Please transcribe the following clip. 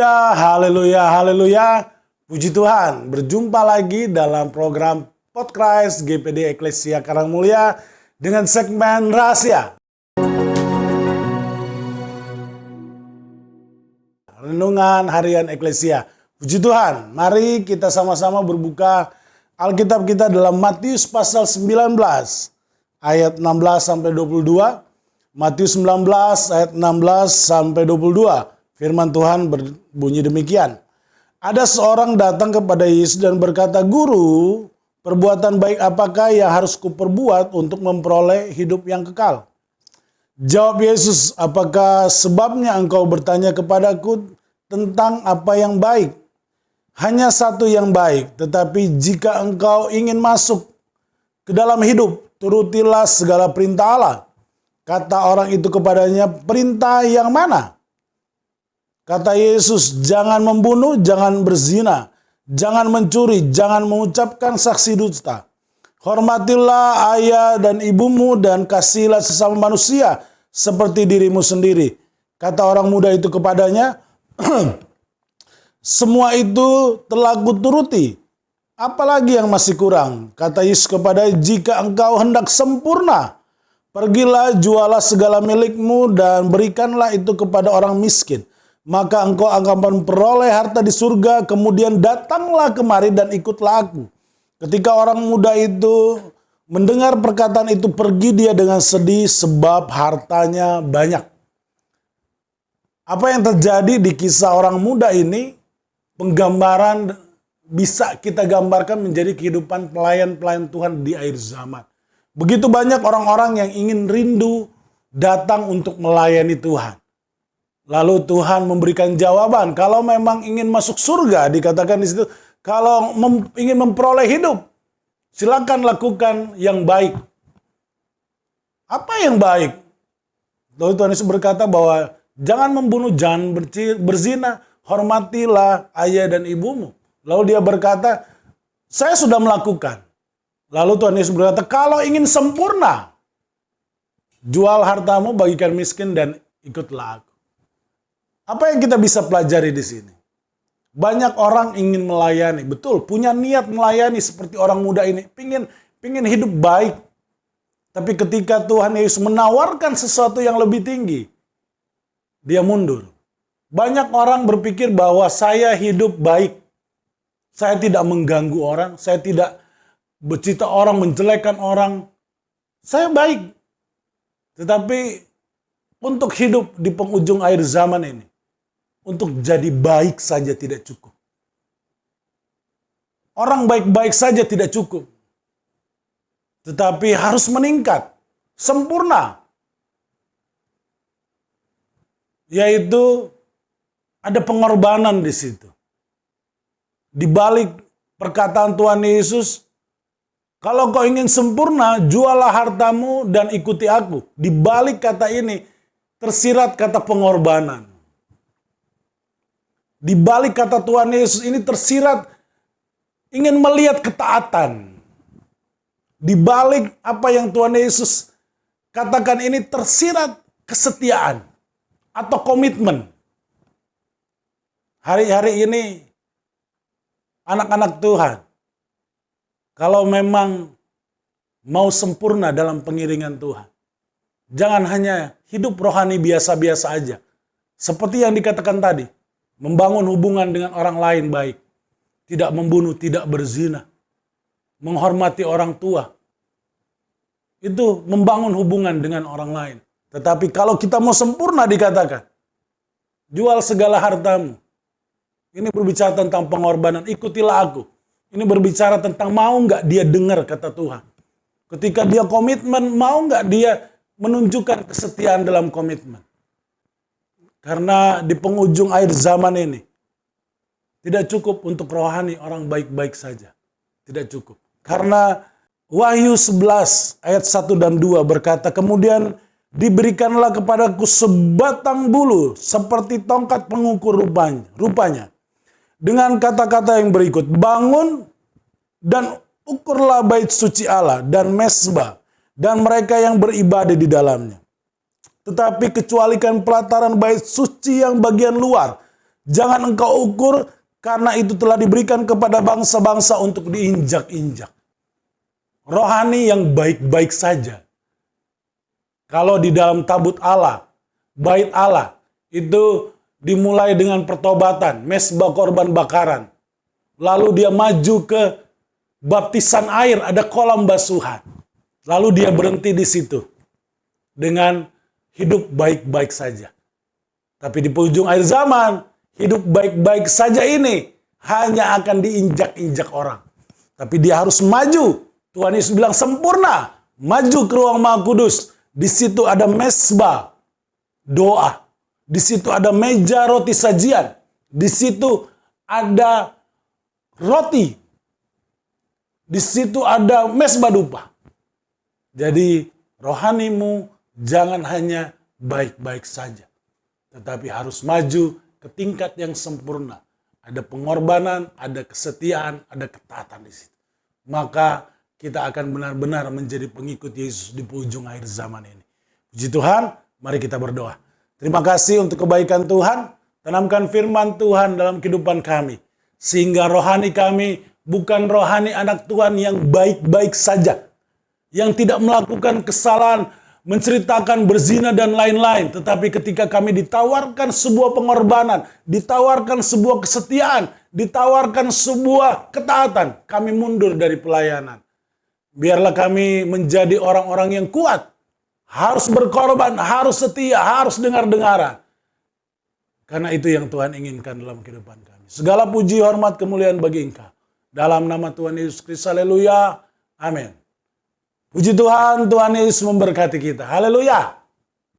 Haleluya, haleluya, haleluya. Puji Tuhan, berjumpa lagi dalam program Podcast GPD Eklesia Karangmulia dengan segmen Rahasia. Renungan Harian Eklesia. Puji Tuhan, mari kita sama-sama berbuka Alkitab kita dalam Matius pasal 19 ayat 16 sampai 22. Matius 19 ayat 16 sampai 22. Firman Tuhan berbunyi demikian. Ada seorang datang kepada Yesus dan berkata, "Guru, perbuatan baik apakah yang harus kuperbuat untuk memperoleh hidup yang kekal?" Jawab Yesus, "Apakah sebabnya engkau bertanya kepadaku tentang apa yang baik? Hanya satu yang baik, tetapi jika engkau ingin masuk ke dalam hidup, turutilah segala perintah Allah." Kata orang itu kepadanya, "Perintah yang mana?" Kata Yesus, "Jangan membunuh, jangan berzina, jangan mencuri, jangan mengucapkan saksi dusta. Hormatilah ayah dan ibumu dan kasihilah sesama manusia seperti dirimu sendiri." Kata orang muda itu kepadanya, "Semua itu telah kuturuti. Apalagi yang masih kurang?" Kata Yesus kepadanya, "Jika engkau hendak sempurna, pergilah jualah segala milikmu dan berikanlah itu kepada orang miskin. Maka engkau akan memperoleh harta di surga, kemudian datanglah kemari dan ikutlah aku." Ketika orang muda itu mendengar perkataan itu, pergi dia dengan sedih sebab hartanya banyak. Apa yang terjadi di kisah orang muda ini, penggambaran bisa kita gambarkan menjadi kehidupan pelayan-pelayan Tuhan di akhir zaman. Begitu banyak orang-orang yang ingin rindu datang untuk melayani Tuhan. Lalu Tuhan memberikan jawaban, kalau memang ingin masuk surga, dikatakan di situ, kalau ingin memperoleh hidup, silakan lakukan yang baik. Apa yang baik? Lalu Tuhan Yesus berkata bahwa jangan membunuh, jangan berzina, hormatilah ayah dan ibumu. Lalu dia berkata, saya sudah melakukan. Lalu Tuhan Yesus berkata, kalau ingin sempurna, jual hartamu, bagikan miskin, dan ikutlah aku. Apa yang kita bisa pelajari di sini? Banyak orang ingin melayani, betul, punya niat melayani seperti orang muda ini, pingin hidup baik. Tapi ketika Tuhan Yesus menawarkan sesuatu yang lebih tinggi, dia mundur. Banyak orang berpikir bahwa saya hidup baik, saya tidak mengganggu orang, saya tidak bercita orang, menjelekkan orang, saya baik. Tetapi untuk hidup di penghujung akhir zaman ini, untuk jadi baik saja tidak cukup. Orang baik-baik saja tidak cukup. Tetapi harus meningkat, sempurna. Yaitu ada pengorbanan di situ. Di balik perkataan Tuhan Yesus, kalau kau ingin sempurna, jualah hartamu dan ikuti aku. Di balik kata ini tersirat kata pengorbanan. Di balik kata Tuhan Yesus ini tersirat ingin melihat ketaatan. Di balik apa yang Tuhan Yesus katakan ini tersirat kesetiaan atau komitmen. Hari-hari ini anak-anak Tuhan, kalau memang mau sempurna dalam pengiringan Tuhan, jangan hanya hidup rohani biasa-biasa aja. Seperti yang dikatakan tadi, membangun hubungan dengan orang lain baik. Tidak membunuh, tidak berzina. Menghormati orang tua. Itu membangun hubungan dengan orang lain. Tetapi kalau kita mau sempurna dikatakan, jual segala hartamu. Ini berbicara tentang pengorbanan, ikutilah aku. Ini berbicara tentang mau nggak dia dengar kata Tuhan. Ketika dia komitmen, mau nggak dia menunjukkan kesetiaan dalam komitmen. Karena di penghujung akhir zaman ini, tidak cukup untuk rohani orang baik-baik saja. Tidak cukup. Karena Wahyu 11 ayat 1 dan 2 berkata, kemudian diberikanlah kepadaku sebatang bulu seperti tongkat pengukur rupanya. Dengan kata-kata yang berikut, bangun dan ukurlah bait suci Allah dan mesbah dan mereka yang beribadah di dalamnya. Tetapi kecualikan pelataran bait suci yang bagian luar Jangan engkau ukur, karena itu telah diberikan kepada bangsa-bangsa untuk diinjak-injak. Rohani yang baik-baik saja. Kalau di dalam tabut Allah, bait Allah, itu dimulai dengan pertobatan, mesbah korban bakaran. Lalu dia maju ke baptisan air, ada kolam basuhan. Lalu dia berhenti di situ dengan hidup baik-baik saja. Tapi di penghujung akhir zaman, hidup baik-baik saja ini hanya akan diinjak-injak orang. Tapi dia harus maju. Tuhan Yesus bilang sempurna. Maju ke ruang Maha Kudus. Di situ ada mesbah doa. Di situ ada meja roti sajian. Di situ ada roti. Di situ ada mesbah dupa. Jadi rohanimu jangan hanya baik-baik saja, tetapi harus maju ke tingkat yang sempurna. Ada pengorbanan, ada kesetiaan, ada ketaatan di situ. Maka kita akan benar-benar menjadi pengikut Yesus di penghujung akhir zaman ini. Puji Tuhan, mari kita berdoa. Terima kasih untuk kebaikan Tuhan. Tanamkan firman Tuhan dalam kehidupan kami. Sehingga rohani kami bukan rohani anak Tuhan yang baik-baik saja. Yang tidak melakukan kesalahan, menceritakan berzina dan lain-lain. Tetapi ketika kami ditawarkan sebuah pengorbanan, ditawarkan sebuah kesetiaan, ditawarkan sebuah ketaatan, kami mundur dari pelayanan. Biarlah kami menjadi orang-orang yang kuat. Harus berkorban, harus setia, harus dengar-dengaran. Karena itu yang Tuhan inginkan dalam kehidupan kami. Segala puji, hormat, kemuliaan bagi Engkau. Dalam nama Tuhan Yesus Kristus, haleluya, amin. Puji Tuhan, Tuhan Yesus memberkati kita. Haleluya.